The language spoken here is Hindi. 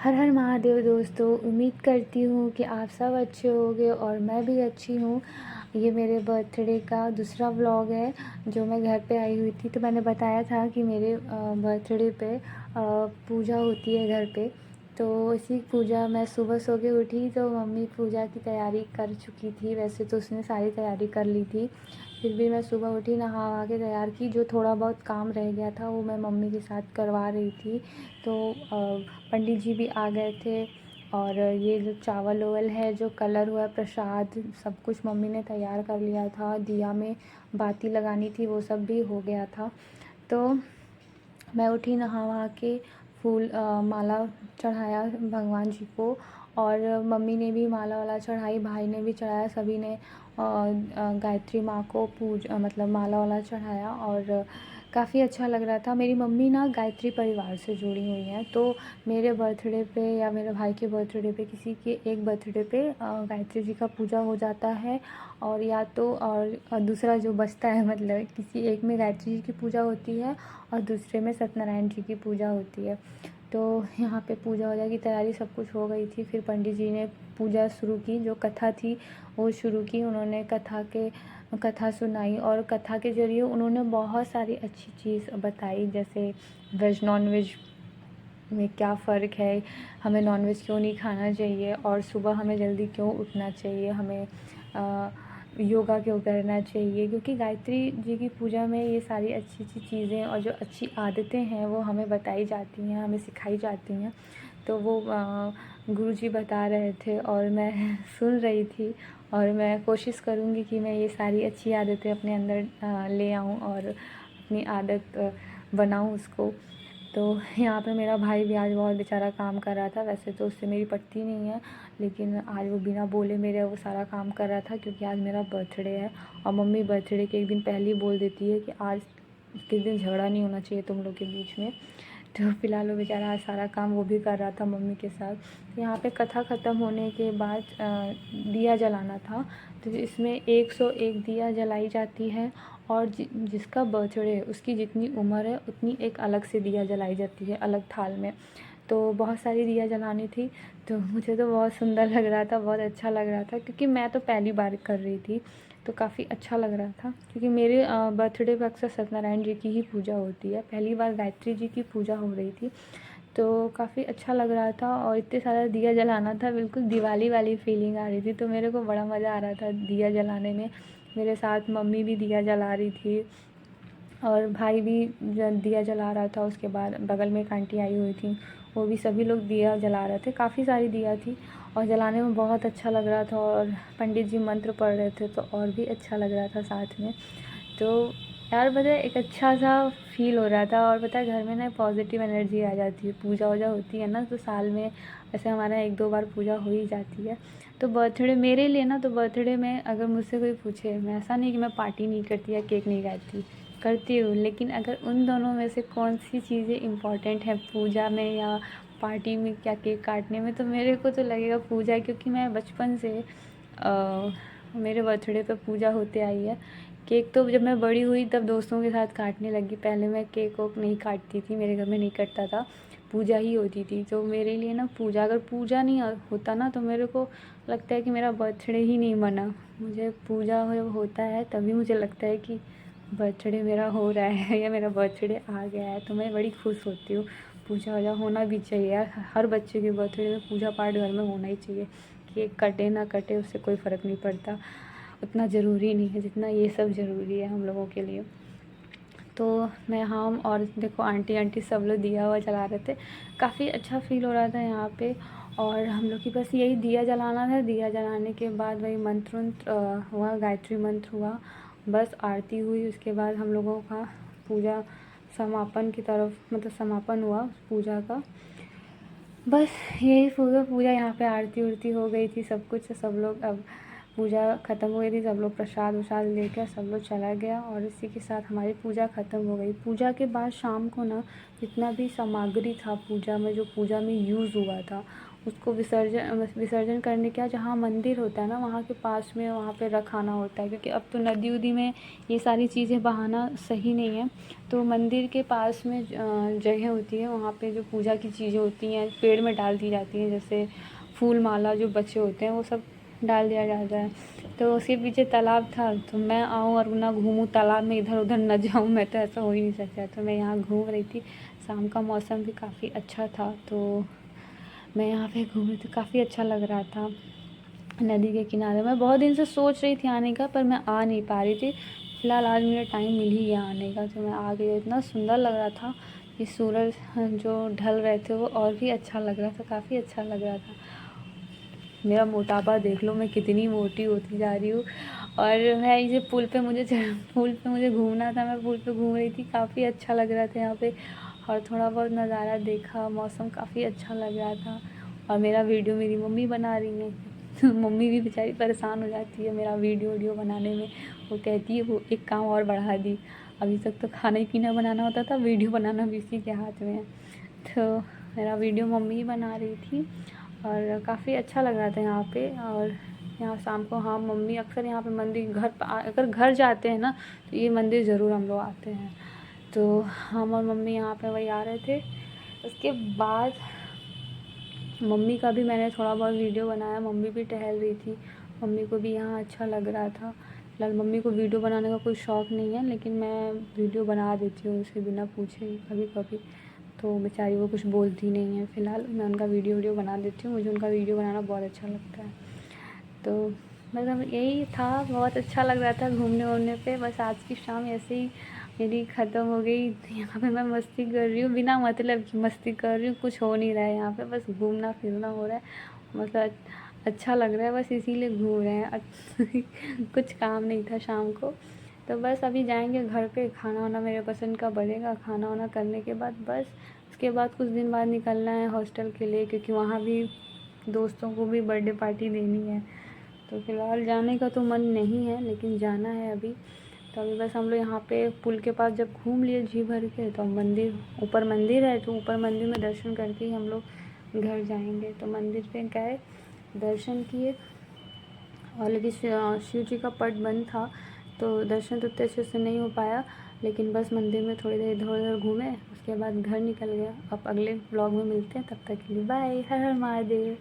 हर हर महादेव दोस्तों, उम्मीद करती हूँ कि आप सब अच्छे होंगे और मैं भी अच्छी हूँ। ये मेरे बर्थडे का दूसरा व्लॉग है जो मैं घर पे आई हुई थी। तो मैंने बताया था कि मेरे बर्थडे पे पूजा होती है घर पे। तो इसी पूजा मैं सुबह सो के उठी तो मम्मी पूजा की तैयारी कर चुकी थी। वैसे तो उसने सारी तैयारी कर ली थी, फिर भी मैं सुबह उठी, नहा वहा के तैयार की। जो थोड़ा बहुत काम रह गया था वो मैं मम्मी के साथ करवा रही थी। तो पंडित जी भी आ गए थे और ये जो चावल ओवल है, जो कलर हुआ है, प्रसाद, सब कुछ मम्मी ने तैयार कर लिया था। दिया में बाती लगानी थी, वो सब भी हो गया था। तो मैं उठी, नहा वहा के फूल माला चढ़ाया भगवान जी को, और मम्मी ने भी माला वाला चढ़ाई, भाई ने भी चढ़ाया, सभी ने गायत्री माँ को मतलब माला वाला चढ़ाया। और काफ़ी अच्छा लग रहा था। मेरी मम्मी ना गायत्री परिवार से जुड़ी हुई हैं, तो मेरे बर्थडे पे या मेरे भाई के बर्थडे पे, किसी के एक बर्थडे पे गायत्री जी का पूजा हो जाता है। और या तो और दूसरा जो बचता है, मतलब किसी एक में गायत्री जी की पूजा होती है और दूसरे में सत्यनारायण जी की पूजा होती है। तो यहाँ पे पूजा वूजा की तैयारी सब कुछ हो गई थी। फिर पंडित जी ने पूजा शुरू की, जो कथा थी वो शुरू की। उन्होंने कथा सुनाई और कथा के ज़रिए उन्होंने बहुत सारी अच्छी चीज़ बताई, जैसे वेज नॉन वेज में क्या फ़र्क है, हमें नॉनवेज क्यों नहीं खाना चाहिए, और सुबह हमें जल्दी क्यों उठना चाहिए, हमें योगा क्यों करना चाहिए। क्योंकि गायत्री जी की पूजा में ये सारी अच्छी अच्छी चीज़ें और जो अच्छी आदतें हैं वो हमें बताई जाती हैं, हमें सिखाई जाती हैं। तो वो गुरुजी बता रहे थे और मैं सुन रही थी। और मैं कोशिश करूँगी कि मैं ये सारी अच्छी आदतें अपने अंदर ले आऊँ और अपनी आदत बनाऊँ उसको। तो यहाँ पे मेरा भाई भी आज बहुत बेचारा काम कर रहा था। वैसे तो उससे मेरी पटती नहीं है, लेकिन आज वो बिना बोले मेरे वो सारा काम कर रहा था, क्योंकि आज मेरा बर्थडे है। और मम्मी बर्थडे के एक दिन पहले ही बोल देती है कि आज किस दिन झगड़ा नहीं होना चाहिए तुम लोग के बीच में। तो फिलहाल वो बेचारा आज सारा काम वो भी कर रहा था मम्मी के साथ। तो यहाँ पे कथा ख़त्म होने के बाद दिया जलाना था। तो इसमें 101 दिया जलाई जाती है, और जिसका बर्थडे है उसकी जितनी उम्र है उतनी एक अलग से दिया जलाई जाती है, अलग थाल में। तो बहुत सारी दिया जलानी थी। तो मुझे तो बहुत सुंदर लग रहा था, बहुत अच्छा लग रहा था, क्योंकि मैं तो पहली बार कर रही थी। तो काफ़ी अच्छा लग रहा था, क्योंकि मेरे बर्थडे पर अक्सर सत्यनारायण जी की ही पूजा होती है, पहली बार गायत्री जी की पूजा हो रही थी। तो काफ़ी अच्छा लग रहा था और इतने सारा दिया जलाना था, बिल्कुल दिवाली वाली फीलिंग आ रही थी। तो मेरे को बड़ा मज़ा आ रहा था दिया जलाने में। मेरे साथ मम्मी भी दिया जला रही थी और भाई भी दिया जला रहा था। उसके बाद बगल में एक आंटी आई हुई थी, वो भी, सभी लोग दिया जला रहे थे। काफ़ी सारी दिया थी और जलाने में बहुत अच्छा लग रहा था। और पंडित जी मंत्र पढ़ रहे थे तो और भी अच्छा लग रहा था साथ में। तो यार पता है, एक अच्छा सा फील हो रहा था। और पता है, घर में ना पॉजिटिव एनर्जी आ जाती है। पूजा वूजा होती है ना, तो साल में ऐसे हमारा 1-2 बार पूजा हो ही जाती है। तो बर्थडे मेरे लिए ना, तो बर्थडे में अगर मुझसे कोई पूछे, मैं ऐसा नहीं कि मैं पार्टी नहीं करती या केक नहीं खाती, करती हूँ, लेकिन अगर उन दोनों में से कौन सी चीज़ें इम्पॉर्टेंट हैं, पूजा में या पार्टी में, क्या केक काटने में, तो मेरे को तो लगेगा पूजा। क्योंकि मैं बचपन से मेरे बर्थडे पे पूजा होते आई है। केक तो जब मैं बड़ी हुई तब दोस्तों के साथ काटने लगी, पहले मैं केक वोक नहीं काटती थी, मेरे घर में नहीं कटता था, पूजा ही होती थी। तो मेरे लिए ना पूजा, अगर पूजा नहीं होता ना, तो मेरे को लगता है कि मेरा बर्थडे ही नहीं मना। मुझे पूजा जब होता है तभी मुझे लगता है कि बर्थडे मेरा हो रहा है या मेरा बर्थडे आ गया है। तो मैं बड़ी खुश होती हूँ। पूजा वूजा होना भी चाहिए यार, हर बच्चे के बर्थडे में पूजा पाठ घर में होना ही चाहिए। केक कटे ना कटे उससे कोई फ़र्क नहीं पड़ता, उतना ज़रूरी नहीं है जितना ये सब ज़रूरी है हम लोगों के लिए। तो मैं, हम और देखो आंटी सब लोग दिया हुआ जला रहे थे। काफ़ी अच्छा फ़ील हो रहा था यहाँ पे। और हम लोग की बस यही दिया जलाना था। दिया जलाने के बाद वही मंत्र हुआ, गायत्री मंत्र हुआ, बस आरती हुई। उसके बाद हम लोगों का पूजा समापन की तरफ, मतलब समापन हुआ पूजा का। बस यही पूजा यहाँ पे आरती उरती हो गई थी, सब कुछ। सब लोग, अब पूजा ख़त्म हो गई थी, सब लोग प्रसाद वसाद लेकर सब लोग चला गया, और इसी के साथ हमारी पूजा ख़त्म हो गई। पूजा के बाद शाम को ना, जितना भी सामग्री था पूजा में, जो पूजा में यूज़ हुआ था, उसको विसर्जन करने का जहाँ मंदिर होता है ना वहाँ के पास में वहाँ पे रखाना होता है, क्योंकि अब तो नदी उदी में ये सारी चीज़ें बहाना सही नहीं है। तो मंदिर के पास में जगह होती है, वहाँ पे जो पूजा की चीज़ें होती हैं पेड़ में डाल दी जाती हैं, जैसे फूल माला जो बचे होते हैं वो सब डाल दिया जाता है। तो उसके पीछे तालाब था, तो मैं आऊँ और ना घूमूँ तालाब में, इधर उधर न जाऊँ, मैं तो ऐसा हो ही नहीं सकता। तो मैं यहाँ घूम रही थी, शाम का मौसम भी काफ़ी अच्छा था, तो मैं यहाँ पे घूम रही थी, काफ़ी अच्छा लग रहा था नदी के किनारे। मैं बहुत दिन से सोच रही थी आने का, पर मैं आ नहीं पा रही थी। फ़िलहाल आज मुझे टाइम मिल ही गया आने का, तो मैं आ गई। इतना सुंदर लग रहा था कि सूरज जो ढल रहे थे वो और भी अच्छा लग रहा था, काफ़ी अच्छा लग रहा था। मेरा मोटापा देख लो, मैं कितनी मोटी होती जा रही हूँ। और मैं ये पुल पे मुझे घूमना था, मैं पुल पे घूम रही थी, काफ़ी अच्छा लग रहा था यहाँ पे। और थोड़ा बहुत नज़ारा देखा, मौसम काफ़ी अच्छा लग रहा था। और मेरा वीडियो मेरी मम्मी बना रही है मम्मी भी बेचारी परेशान हो जाती है मेरा वीडियो बनाने में। वो कहती है वो एक काम और बढ़ा दी, अभी तक तो खाना ही पीना बनाना होता था, वीडियो बनाना भी इसी के हाथ में है। तो मेरा वीडियो मम्मी ही बना रही थी और काफ़ी अच्छा लग रहा था यहाँ पे। और यहाँ शाम को, हाँ, मम्मी अक्सर यहाँ पे मंदिर, अगर घर जाते हैं ना तो ये मंदिर ज़रूर हम लोग आते हैं। तो हम और मम्मी यहाँ पे वही आ रहे थे। उसके बाद मम्मी का भी मैंने थोड़ा बहुत वीडियो बनाया, मम्मी भी टहल रही थी, मम्मी को भी यहाँ अच्छा लग रहा था। फिलहाल मम्मी को वीडियो बनाने का कोई शौक़ नहीं है, लेकिन मैं वीडियो बना देती हूँ उसे बिना पूछे कभी कभी, तो बेचारी वो कुछ बोलती नहीं है। फ़िलहाल मैं उनका वीडियो बना देती हूँ, मुझे उनका वीडियो बनाना बहुत अच्छा लगता है। तो मतलब यही था, बहुत अच्छा लग रहा था घूमने वूमने पे। बस आज की शाम ऐसे ही मेरी ख़त्म हो गई। यहाँ पे मैं मस्ती कर रही हूँ, बिना मतलब की मस्ती कर रही हूँ, कुछ हो नहीं रहा है यहाँ पे, बस घूमना फिरना हो रहा है। मतलब अच्छा लग रहा है, बस इसीलिए घूम रहे हैं कुछ काम नहीं था शाम को। तो बस अभी जाएंगे घर पे, खाना वाना मेरे पसंद का बनेगा, खाना वाना करने के बाद बस उसके बाद कुछ दिन बाद निकलना है हॉस्टल के लिए, क्योंकि वहाँ भी दोस्तों को भी बर्थडे पार्टी देनी है। तो फ़िलहाल जाने का तो मन नहीं है, लेकिन जाना है अभी। तो अभी बस हम लोग यहाँ पे पुल के पास जब घूम लिए जी भर के, तो ऊपर मंदिर है, तो ऊपर मंदिर में दर्शन करके ही हम लोग घर जाएंगे। तो मंदिर पे गए, दर्शन किए, और लेकिन शिव जी का पट बंद था, तो दर्शन तो उतने अच्छे से नहीं हो पाया। लेकिन बस मंदिर में थोड़ी देर इधर उधर घूमे, उसके बाद घर निकल गया। अब अगले ब्लॉग में मिलते हैं, तब तक के लिए बाय। हर हर महादेव।